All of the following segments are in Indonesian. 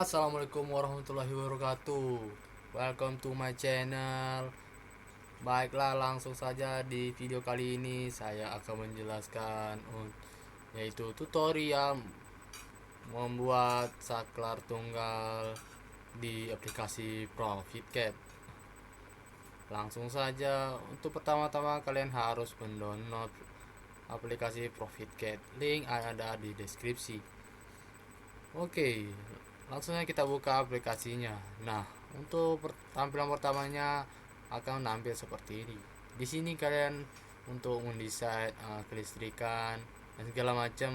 Assalamualaikum warahmatullahi wabarakatuh. Welcome to my channel. Baiklah, langsung saja di video kali ini saya akan menjelaskan yaitu tutorial membuat saklar tunggal di aplikasi ProfitCat. Langsung saja, untuk pertama-tama kalian harus mendownload aplikasi ProfitCat. Link ada di deskripsi. Oke, langsung aja kita buka aplikasinya. Nah, untuk tampilan pertamanya akan tampil seperti ini. Di sini kalian untuk mendesain kelistrikan dan segala macam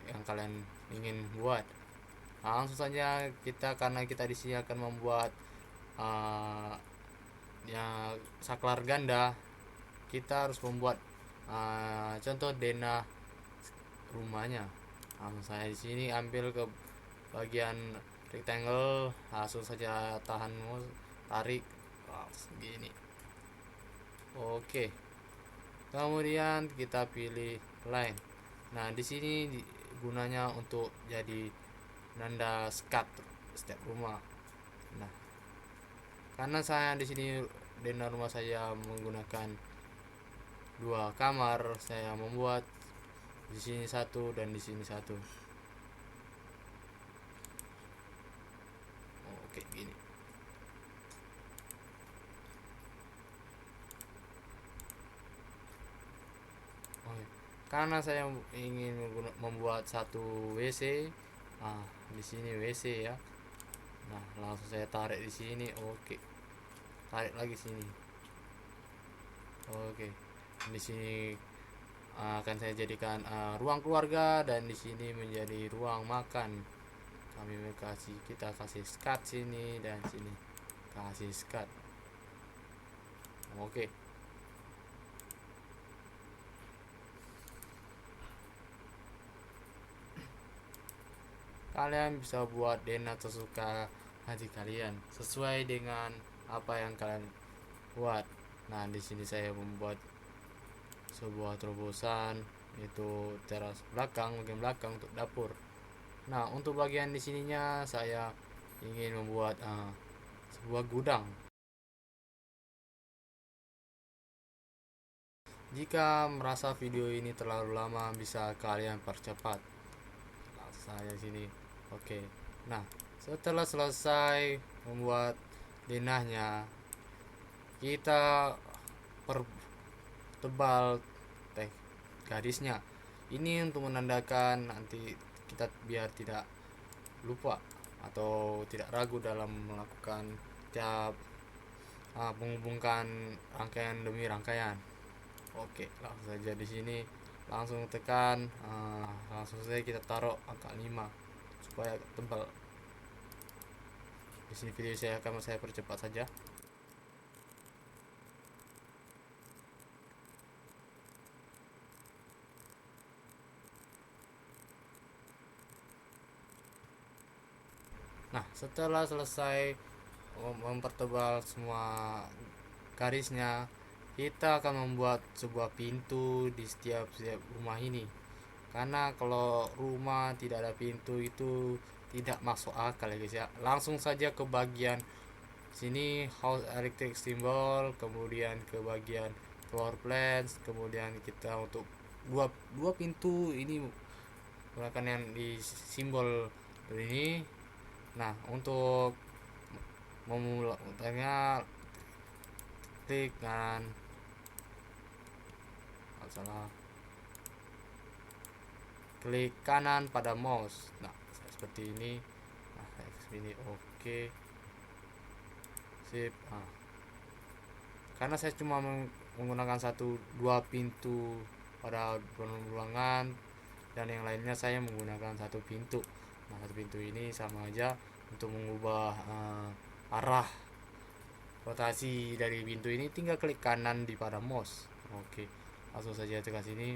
yang kalian ingin buat. Nah, langsung saja karena kita di sini akan membuat uh, ya saklar ganda, kita harus membuat contoh denah rumahnya. Langsung saya di sini ambil ke bagian rectangle, langsung saja tarik segini. Oke, kemudian kita pilih line. Nah, di sini gunanya untuk jadi nanda skat setiap rumah. Nah, karena saya di sini dana rumah saya menggunakan 2 kamar, saya membuat di sini satu dan di sini satu. Oke, gini. Karena saya ingin membuat satu WC, di sini WC ya. Nah, langsung saya tarik di sini. Oke, tarik lagi sini. Oke, di sini akan saya jadikan ruang keluarga, dan di sini menjadi ruang makan. Kita kasih skat sini dan sini kasih skat. Oke, kalian bisa buat denah sesuka hati kalian sesuai dengan apa yang kalian buat. Nah, di sini saya membuat sebuah terobosan, itu teras belakang, bagian belakang untuk dapur. Nah, untuk bagian di sininya saya ingin membuat sebuah gudang. Jika merasa video ini terlalu lama, bisa kalian percepat. Nah, saya sini. Oke. Nah, setelah selesai membuat denahnya, kita pertebal garisnya. Ini untuk menandakan nanti kita biar tidak lupa atau tidak ragu dalam melakukan tiap menghubungkan rangkaian demi rangkaian. Oke, langsung saja di sini langsung tekan, langsung saja kita taruh angka 5 supaya tebal. Di sini video saya percepat saja. Nah, setelah selesai mempertebal semua garisnya, kita akan membuat sebuah pintu di setiap rumah ini. Karena kalau rumah tidak ada pintu itu tidak masuk akal ya guys ya. Langsung saja ke bagian sini house electric symbol, kemudian ke bagian floor plans, kemudian kita untuk dua pintu ini menggunakan yang di simbol ini. Nah, untuk memulainya klik dan salah klik kanan pada mouse. Nah, seperti ini. Nah, ini oke. Sip. Karena saya cuma menggunakan dua pintu pada ruangan, dan yang lainnya saya menggunakan satu pintu. Nah, satu pintu ini sama aja untuk mengubah arah rotasi dari pintu ini, tinggal klik kanan di pada mouse. Oke, langsung saja tekan sini,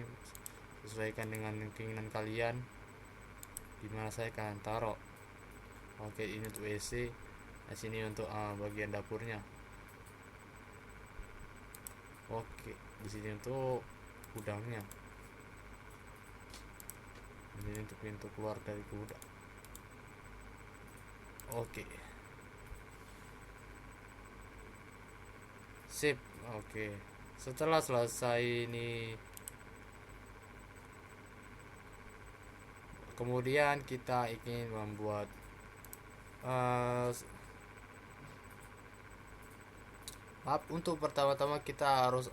sesuaikan dengan keinginan kalian dimana saya akan taruh. Oke, ini untuk WC, nah sini untuk bagian dapurnya. Oke, di sini untuk gudangnya, ini untuk pintu keluar dari gudang. Oke, sip. Oke, setelah selesai ini, kemudian kita ingin membuat eh, untuk pertama-tama kita harus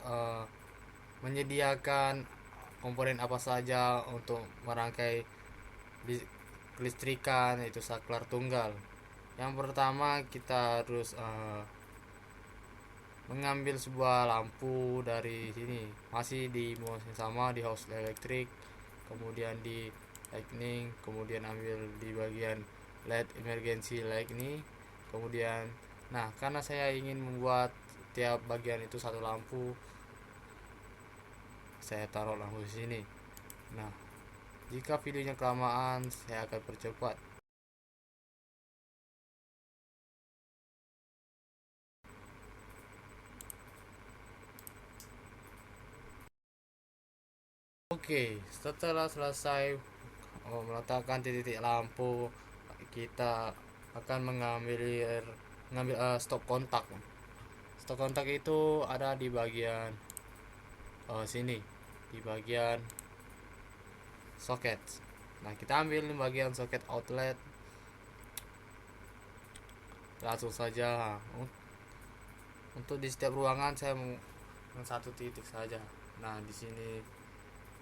menyediakan komponen apa saja untuk merangkai kelistrikan, itu saklar tunggal. Yang pertama kita harus mengambil sebuah lampu dari sini, masih di mos yang sama, di house elektrik, kemudian di lightning, kemudian ambil di bagian LED emergency light ini, kemudian nah karena saya ingin membuat tiap bagian itu satu lampu, saya taruh lampu di sini. Nah, jika videonya kelamaan saya akan percepat. Oke, setelah selesai meletakkan titik-titik lampu, kita akan mengambil stop kontak. Stop kontak itu ada di bagian sini, di bagian soket. Nah, kita ambil di bagian soket outlet, langsung saja. Untuk di setiap ruangan saya satu titik saja. Nah, di sini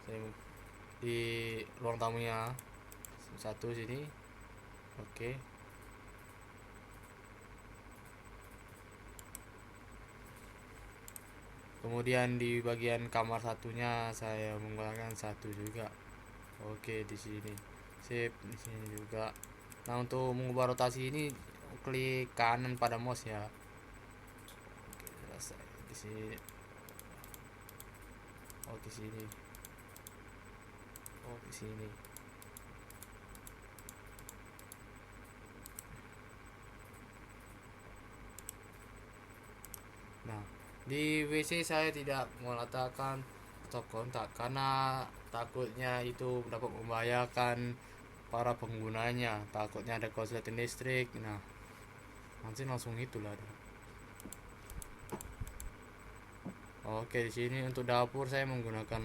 saya di ruang tamunya satu sini. Oke. Kemudian di bagian kamar satunya saya menggunakan satu juga. Oke, di sini. Sip, di sini juga. Nah, untuk mengubah rotasi ini klik kanan pada mouse ya. Oke, selesai. Di sini. Oh, di sini. Oh, di sini. Nah, di WC saya tidak meletakkan stop kontak karena takutnya itu dapat membahayakan para penggunanya. Takutnya ada korsleting listrik. Nah, nanti langsung itulah. Oke, di sini untuk dapur saya menggunakan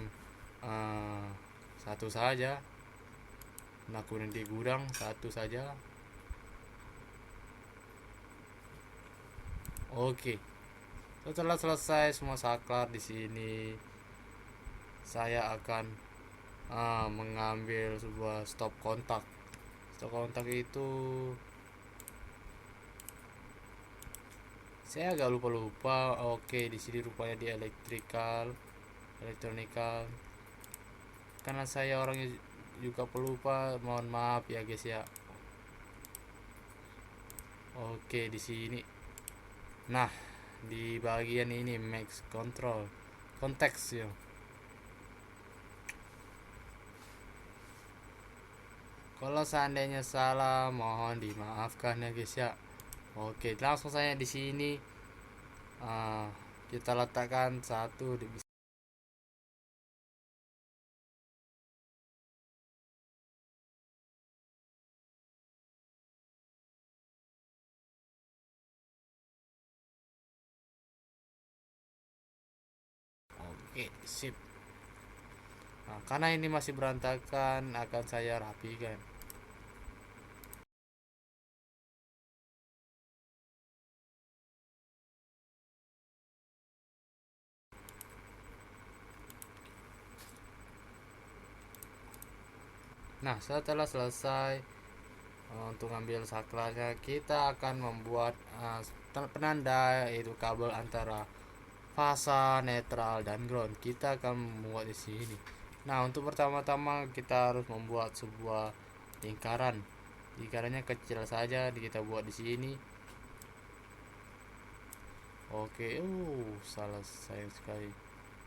eh, satu saja. Nah, kemudian di gudang satu saja. Oke. Setelah selesai semua saklar di sini, saya akan mengambil sebuah stop kontak. Stop kontak itu saya agak lupa-lupa. Oke, di sini rupanya di elektronikal. Karena saya orangnya juga pelupa, mohon maaf ya guys ya. Oke, di sini. Nah, di bagian ini max control konteks ya. Kalau seandainya salah mohon dimaafkan ya guys ya. Oke, langsung saya di sini ah, kita letakkan satu di. Oke, sip. Nah, karena ini masih berantakan akan saya rapikan. Nah, setelah selesai untuk ambil saklarnya, kita akan membuat penanda, yaitu kabel antara fasa, netral, dan ground. Kita akan membuat di sini. Nah, untuk pertama-tama kita harus membuat sebuah lingkaran. Lingkarannya kecil saja, kita buat di sini. Oke, salah sayang sekali.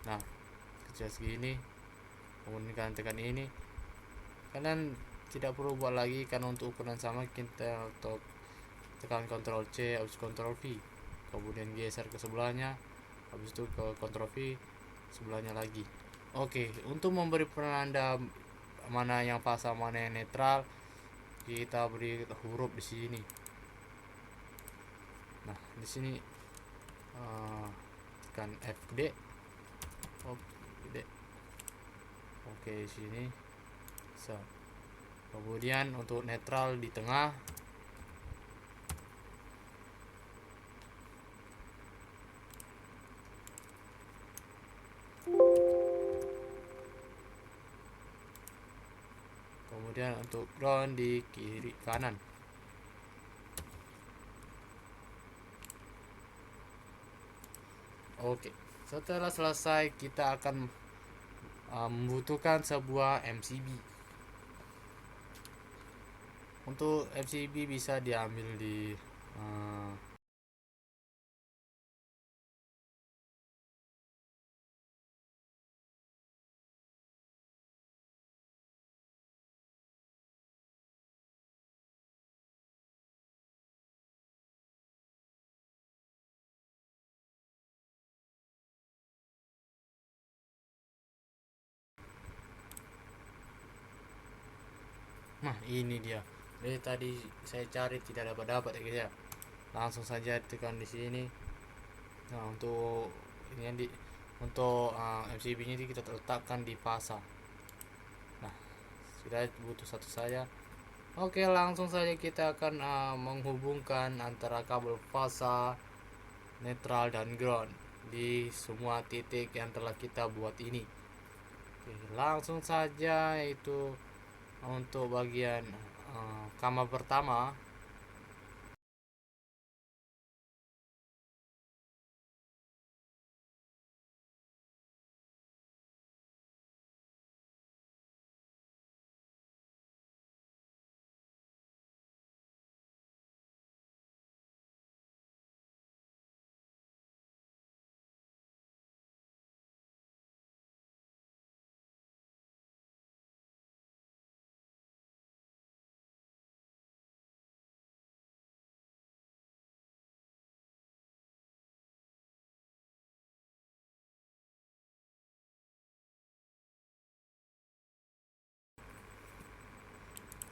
Nah, kecil segini. Kemudian kalian tekan ini. Kalian tidak perlu buat lagi karena untuk ukuran sama kita tekan Ctrl C, habis Ctrl V. Kemudian geser ke sebelahnya, habis itu ke Ctrl V sebelahnya lagi. Oke, untuk memberi penanda mana yang fasa mana yang netral, kita beri huruf di sini. Nah, di sini tekan F gede. Gede. Oke, di sini. So. Kemudian untuk netral di tengah. Kemudian untuk ground di kiri kanan. Oke, setelah selesai kita akan membutuhkan sebuah MCB. Untuk MCB bisa diambil di nah ini dia. Jadi tadi saya cari tidak dapat ya guys ya. Langsung saja tekan di sini. Nah, untuk ini yang untuk MCB nya kita letakkan di fasa. Nah, sudah butuh satu saja. Oke, langsung saja kita akan menghubungkan antara kabel fasa, netral dan ground di semua titik yang telah kita buat ini. Oke, langsung saja itu untuk bagian kamar pertama.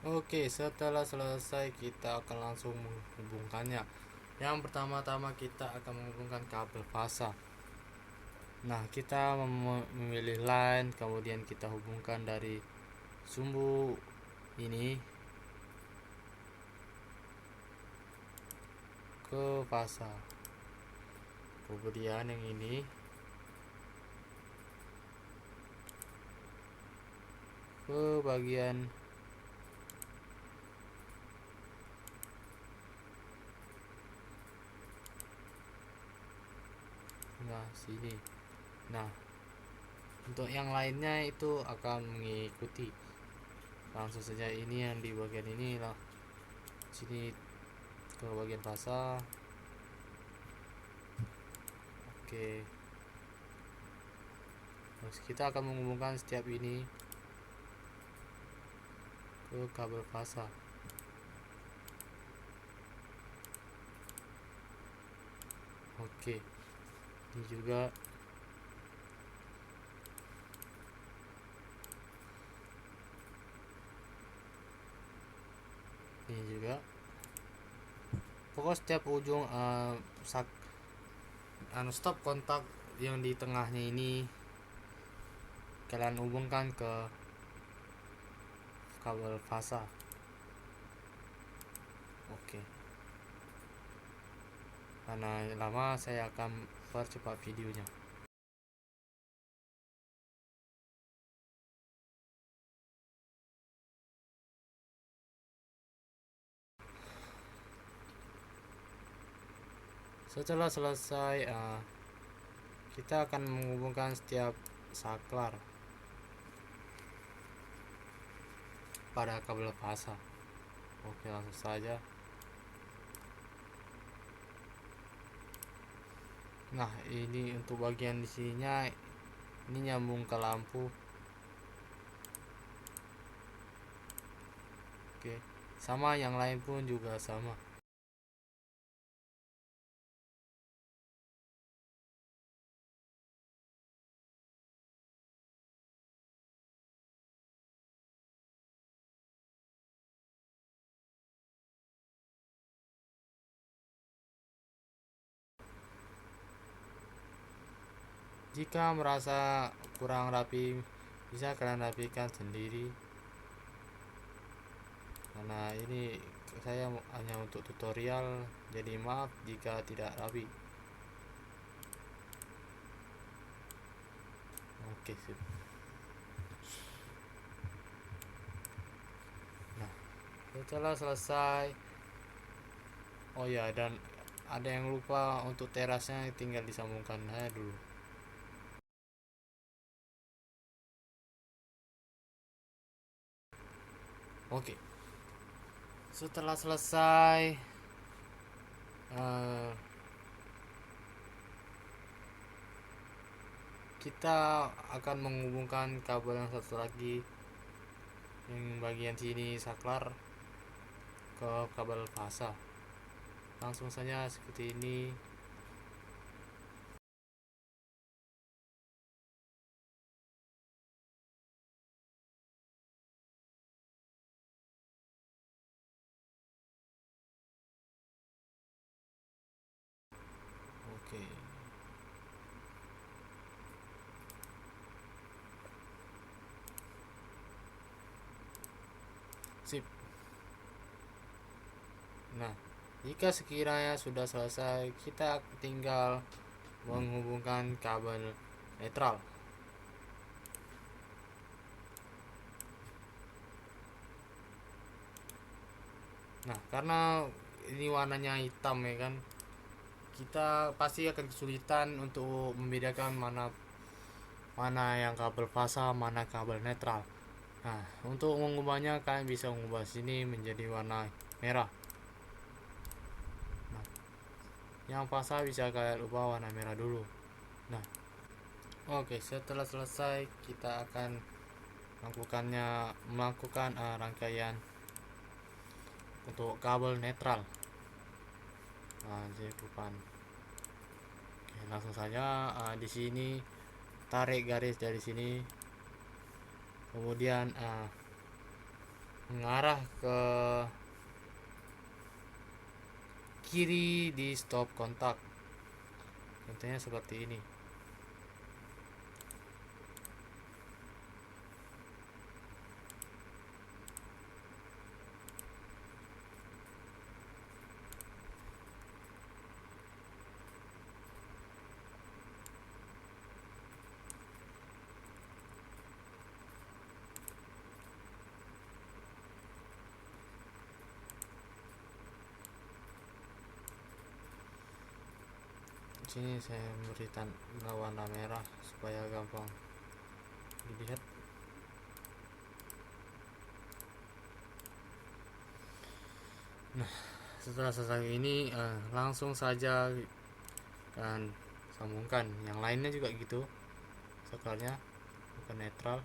Oke, setelah selesai kita akan langsung menghubungkannya. Yang pertama-tama kita akan menghubungkan kabel fasa. Nah, kita memilih line, kemudian kita hubungkan dari sumbu ini ke fasa. Kemudian yang ini ke bagian sini. Nah, untuk yang lainnya itu akan mengikuti. Langsung saja ini yang di bagian ini lah. Sini ke bagian fasa. Oke. Terus kita akan menghubungkan setiap ini ke kabel fasa. Oke. Ini juga pokok setiap ujung stop kontak yang di tengahnya ini kalian hubungkan ke kabel fasa. Oke. Karena lama saya akan percepat videonya. Setelah selesai kita akan menghubungkan setiap saklar pada kabel fasa. Oke, langsung saja. Nah, ini untuk bagian di sininya ini nyambung ke lampu. Oke, sama yang lain pun juga sama. Jika merasa kurang rapi, bisa kalian rapikan sendiri, karena ini saya hanya untuk tutorial, jadi maaf jika tidak rapi. Oke, sip. Nah, setelah selesai, oh ya, dan ada yang lupa, untuk terasnya tinggal disambungkan aja dulu. Oke, setelah selesai, eh, kita akan menghubungkan kabel yang satu lagi, yang bagian sini saklar, ke kabel fasa. Langsung saja seperti ini. Oke, sip. Nah, jika sekiranya sudah selesai, kita tinggal menghubungkan kabel netral. Nah, karena ini warnanya hitam ya kan, kita pasti akan kesulitan untuk membedakan mana mana yang kabel fasa, mana kabel netral. Nah, untuk mengubahnya kalian bisa mengubah sini menjadi warna merah. Nah, yang fasa bisa kalian ubah warna merah dulu. Nah, oke, setelah selesai kita akan melakukan rangkaian untuk kabel netral. Nah, jadi bukan. Oke, langsung saja di sini tarik garis dari sini, kemudian mengarah ke kiri di stop kontak. Contohnya seperti ini. Di sini saya beri warna merah supaya gampang dilihat. Nah, setelah selesai ini langsung saja dan sambungkan. Yang lainnya juga gitu, saklarnya bukan netral.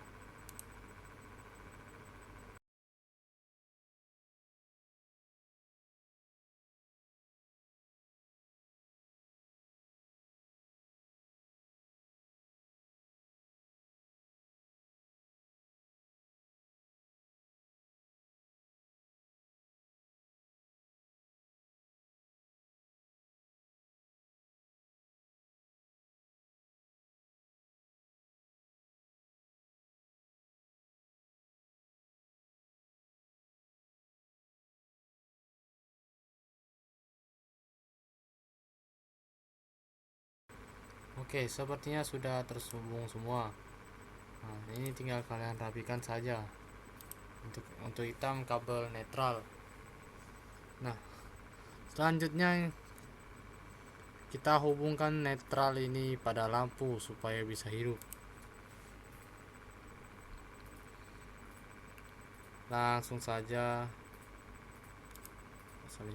Oke, sepertinya sudah tersambung semua. Nah, ini tinggal kalian rapikan saja untuk hitam kabel netral. Nah, selanjutnya kita hubungkan netral ini pada lampu supaya bisa hidup. Langsung saja. Sorry.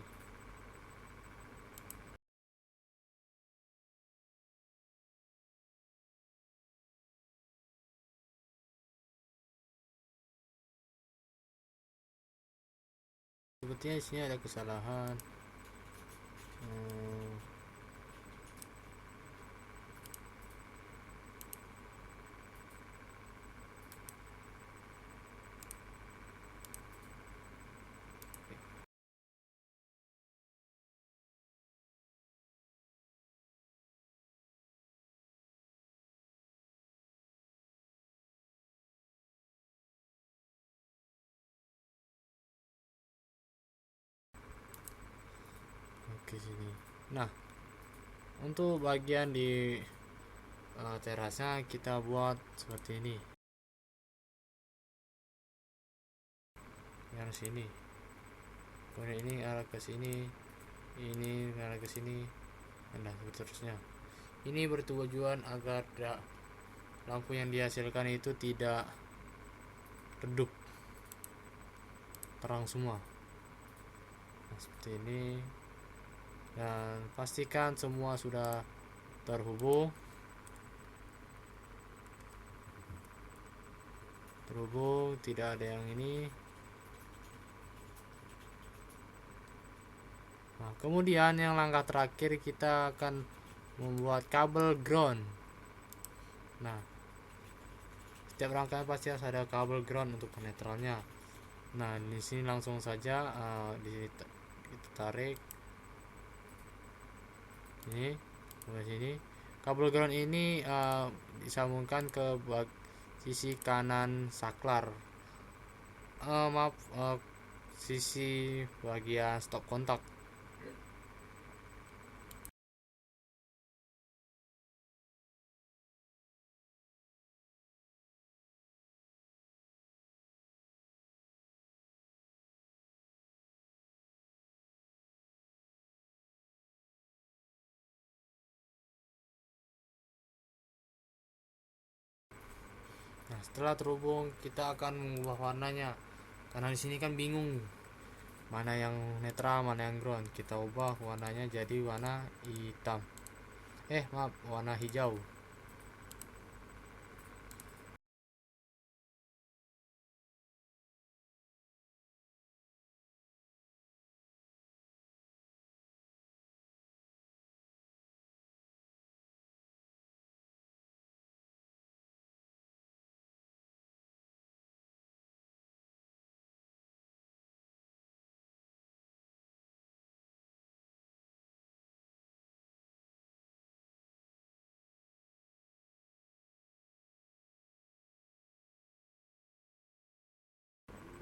Sepertinya di sini ada kesalahan. Hmm, ke sini. Nah, untuk bagian di terasnya kita buat seperti ini. Yang sini. Kemudian ini arah ke sini, ini arah ke sini, dan seterusnya. Ini bertujuan agar lampu yang dihasilkan itu tidak redup, terang semua. Nah, seperti ini. Dan pastikan semua sudah terhubung, tidak ada yang ini. Nah, kemudian yang langkah terakhir kita akan membuat kabel ground. Nah, setiap rangkaian pasti harus ada kabel ground untuk penetralnya. Nah, di sini langsung saja kita tarik ini ke sini. Kabel ground ini disambungkan ke sisi kanan saklar. Sisi bagian stop kontak. Nah, setelah terhubung kita akan mengubah warnanya. Karena di sini kan bingung mana yang netral, mana yang ground. Kita ubah warnanya jadi warna hitam. Warna hijau.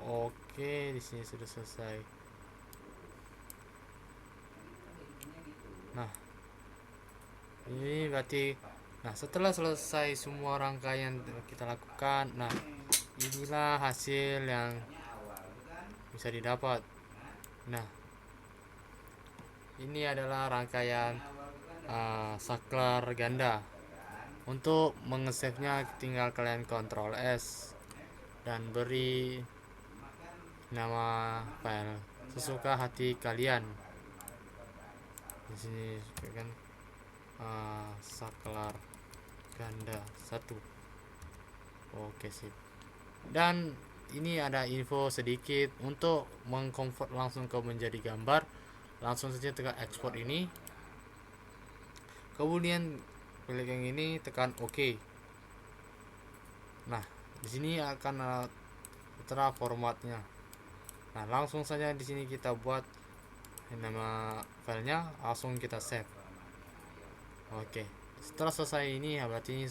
Oke, di sini sudah selesai. Nah, ini berarti setelah selesai semua rangkaian kita lakukan, inilah hasil yang bisa didapat. Nah, ini adalah rangkaian saklar ganda. Untuk mengesave-nya tinggal kalian Ctrl S dan beri nama file sesuka hati kalian. Di sini kan saklar ganda 1. Oke, sip. Dan ini ada info sedikit untuk mengkonvert langsung ke menjadi gambar. Langsung saja tekan export ini. Kemudian pilih yang ini, tekan OK. Nah, di sini akan tertera formatnya. Nah, langsung saja di sini kita buat nama filenya, langsung kita save. Oke. Setelah selesai ini berarti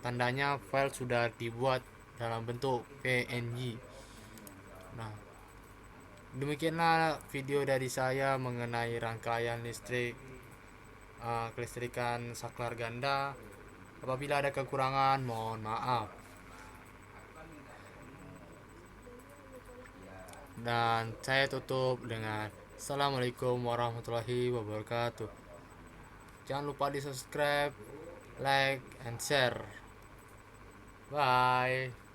tandanya file sudah dibuat dalam bentuk PNG. Nah, demikianlah video dari saya mengenai rangkaian listrik kelistrikan saklar ganda. Apabila ada kekurangan, mohon maaf. Dan saya tutup dengan Assalamualaikum warahmatullahi wabarakatuh. Jangan lupa di subscribe, like, and share. Bye.